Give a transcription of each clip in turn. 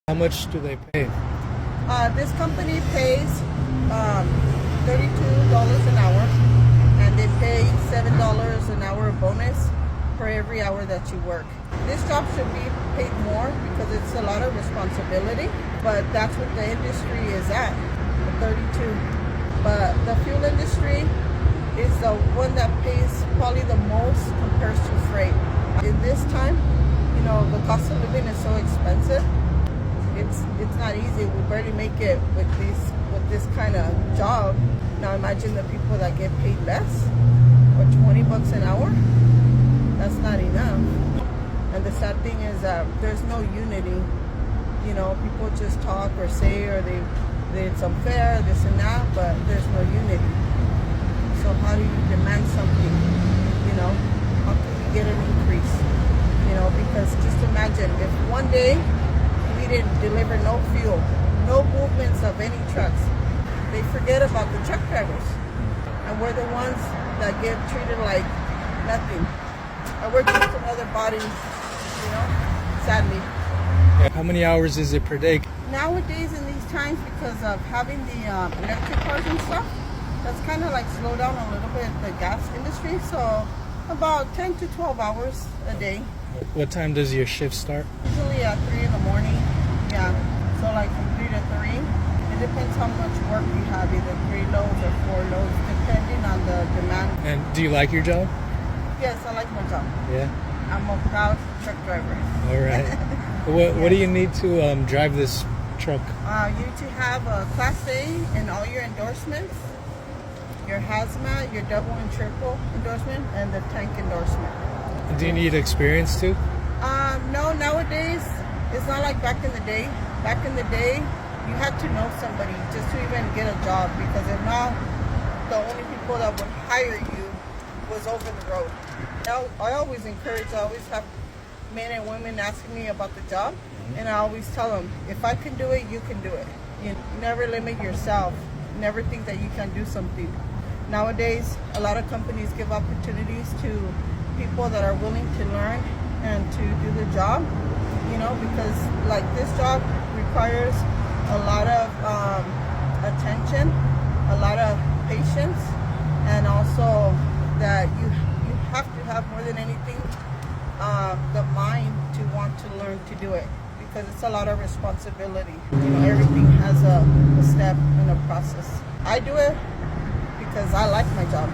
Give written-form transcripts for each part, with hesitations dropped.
How much do they pay? This company pays $32 an hour, and they pay $7 an hour bonus for every hour that you work. This job should be paid more because it's a lot of responsibility, but that's what the industry is at, the 32. But the fuel industry is the one that pays probably the most compared to freight. In this time, the cost of living is so expensive. It's not easy. We barely make it with this kind of job. Now imagine the people that get paid less, or $20 an hour. That's not enough. And the sad thing is there's no unity. People just talk or say it's unfair, this and that, but there's no unity. So how do you demand something? How can you get an increase? Because just imagine if one day we didn't deliver no fuel, no movements of any trucks, they forget about the truck drivers. And we're the ones that get treated like nothing. And we're just another body, sadly. How many hours is it per day? Nowadays in these times, because of having the electric cars and stuff, that's kind of like slow down a little bit the gas industry. So about 10 to 12 hours a day. What time does your shift start? Usually at 3 in the morning. Yeah. So like from 3 to 3. It depends how much work you have, either 3 loads or 4 loads, depending on the demand. And do you like your job? Yes, I like my job. Yeah. I'm a proud truck driver. All right. What do you need to drive this truck? You need to have a Class A and all your endorsements, your hazmat, your double and triple endorsement, and the tank endorsement. Do you need experience too? No, nowadays it's not like back in the day. Back in the day, you had to know somebody just to even get a job, because if not, the only people that would hire you was over the road. I always have men and women asking me about the job, and I always tell them, if I can do it, you can do it. You never limit yourself. Never think that you can do something. Nowadays, a lot of companies give opportunities to people that are willing to learn and to do the job, because like this job requires a lot of attention, a lot of patience, and also that you have to have, more than anything, the mind to want to learn to do it, because it's a lot of responsibility. Everything has a step and a process. I do it because I like my job.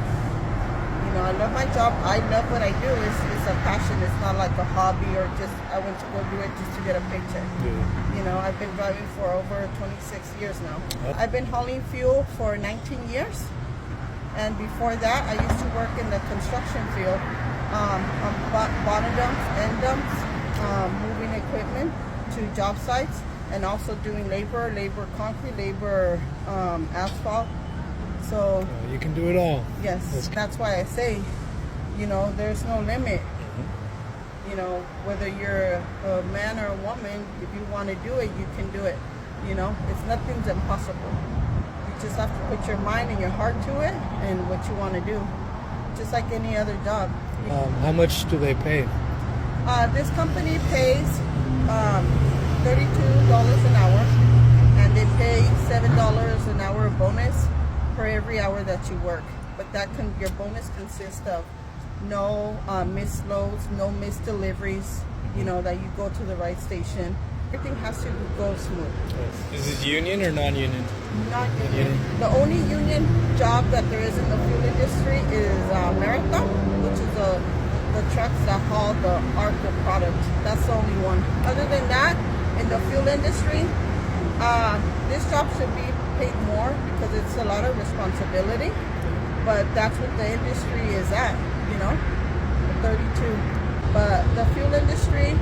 I love my job. I love what I do. It's a passion. It's not like a hobby or just I went to go do it just to get a paycheck. Yeah. I've been driving for over 26 years now. I've been hauling fuel for 19 years. And before that, I used to work in the construction field, on bottom dumps, end dumps, moving equipment to job sites, and also doing labor concrete, labor asphalt. So you can do it all. Yes, that's why I say, there's no limit. Whether you're a man or a woman, if you want to do it, you can do it. Nothing's impossible. You just have to put your mind and your heart to it and what you want to do, just like any other job. How much do they pay? This company pays $32 an hour, and they pay $7 an hour bonus for every hour that you work. But your bonus consists of no missed loads, no missed deliveries, that you go to the right station. Everything has to go smooth. Is this union or non-union? Non-union. The only union job that there is in the fuel industry is Marathon, which is the trucks that haul the ARCO product. That's the only one. Other than that, in the fuel industry, this job should be paid more because it's a lot of responsibility. But that's what the industry is at, the 32. But the fuel industry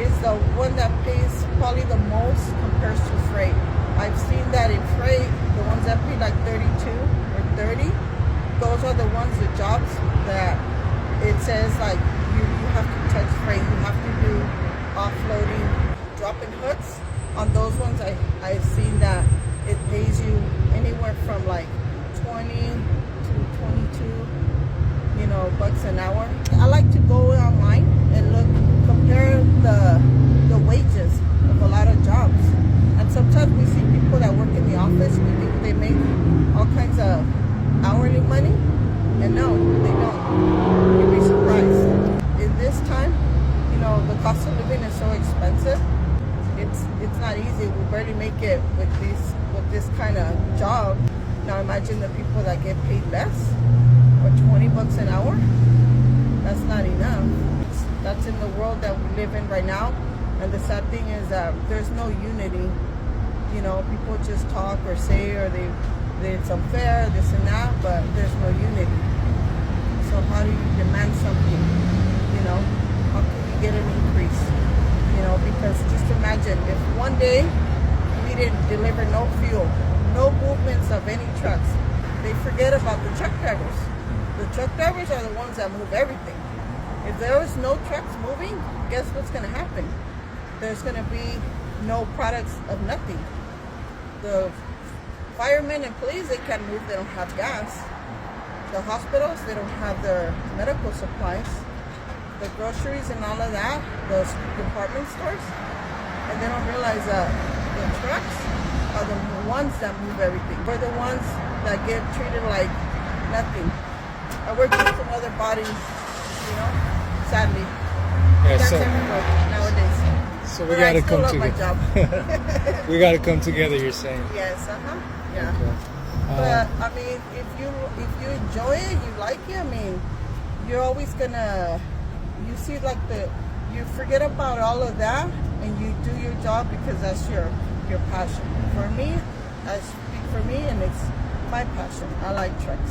is the one that pays probably the most compared to freight. I've seen that in freight, the ones that pay like 32 or 30, those are the ones, the jobs that it says like you have to touch freight, you have to do offloading, dropping hooks. On those ones, I've seen that it pays you anywhere from like 20 to 22, bucks an hour. I like to go online and compare the wages of a lot of jobs. it's not easy. We barely make it with this kind of job. Now imagine the people that get paid less, or $20 an hour. That's not enough. That's in the world that we live in right now. And the sad thing is that there's no unity. You know, people just talk or say, or they it's unfair, this and that, but there's no unity. So how do you demand something? You know, how can we get an increase? You know, because just imagine if one day we didn't deliver no fuel, no movements of any trucks, they forget about the truck drivers. The truck drivers are the ones that move everything. If there was no trucks moving, guess what's going to happen? There's going to be no products of nothing. The firemen and police, they can't move, they don't have gas. The hospitals, they don't have their medical supplies. The groceries and all of that, the department stores, and they don't realize that the trucks are the ones that move everything. We're the ones that get treated like nothing. And we're just another body, you know, sadly. Yeah, That's so everywhere nowadays. so we But gotta I still come love my together. job. We gotta come together. You're saying. Yes, yeah. Okay. But I mean, if you enjoy it, you like it. I mean, you're always gonna. You see, like you forget about all of that, and you do your job because that's your passion. For me, I speak for me, and it's my passion. I like trucks.